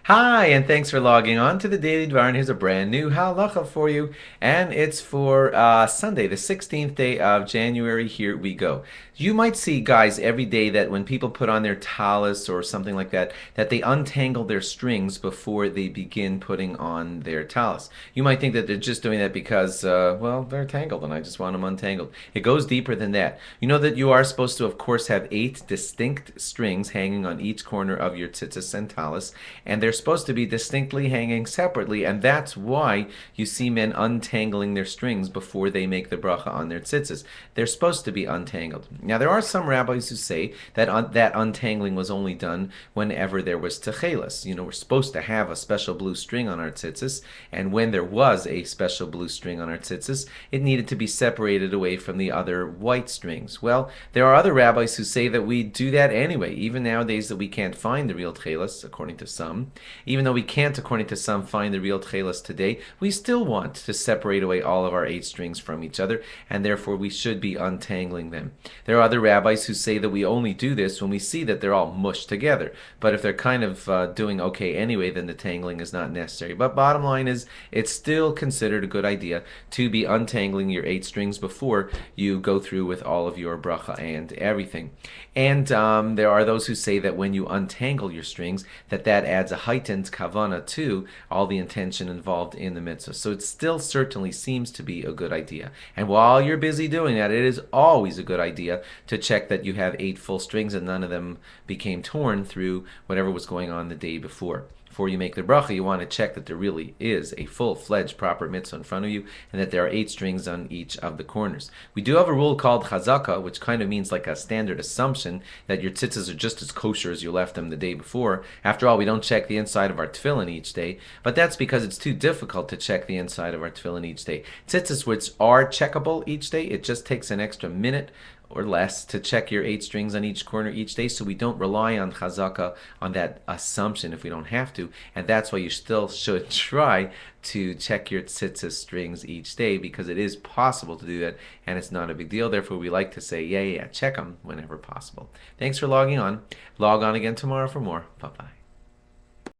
Hi, and thanks for logging on to the Daily Dvar. And here's a brand new Halacha for you, and it's for Sunday, the 16th day of January. Here we go. You might see, guys, every day that when people put on their talis or something like that, that they untangle their strings before they begin putting on their talis. You might think that they're just doing that because, well, they're tangled and I just want them untangled. It goes deeper than that. You know that you are supposed to, of course, have 8 distinct strings hanging on each corner of your tzitzis and talis, and they're supposed to be distinctly hanging separately, and that's why you see men untangling their strings before they make the bracha on their tzitzis. They're supposed to be untangled. Now, there are some rabbis who say that that untangling was only done whenever there was techelis. You know, we're supposed to have a special blue string on our tzitzis, and when there was a special blue string on our tzitzis, it needed to be separated away from the other white strings. Well, there are other rabbis who say that we do that anyway, even nowadays that we can't find the real techelis, according to some. Even though we can't, according to some, find the real techelis today, we still want to separate away all of our 8 strings from each other, and therefore we should be untangling them. There are other rabbis who say that we only do this when we see that they're all mushed together. But if they're kind of doing okay anyway, then the tangling is not necessary. But bottom line is, it's still considered a good idea to be untangling your 8 strings before you go through with all of your bracha and everything. And there are those who say that when you untangle your strings, that adds a heightened kavana to all the intention involved in the mitzvah. So it still certainly seems to be a good idea. And while you're busy doing that, it is always a good idea to check that you have 8 full strings and none of them became torn through whatever was going on the day before. Before you make the bracha, you want to check that there really is a full-fledged proper mitzvah in front of you and that there are 8 strings on each of the corners. We do have a rule called chazaka, which kind of means like a standard assumption that your tzitzis are just as kosher as you left them the day before. After all, we don't check the inside of our tefillin each day, but that's because it's too difficult to check the inside of our tefillin each day. Tzitzis which are checkable each day, it just takes an extra minute or less to check your 8 strings on each corner each day, so we don't rely on chazaka, on that assumption if we don't have to, and that's why you still should try to check your tzitzis strings each day, because it is possible to do that and it's not a big deal. Therefore, we like to say, yeah, check them whenever possible. Thanks for logging on. Log on again tomorrow for more. Bye-bye.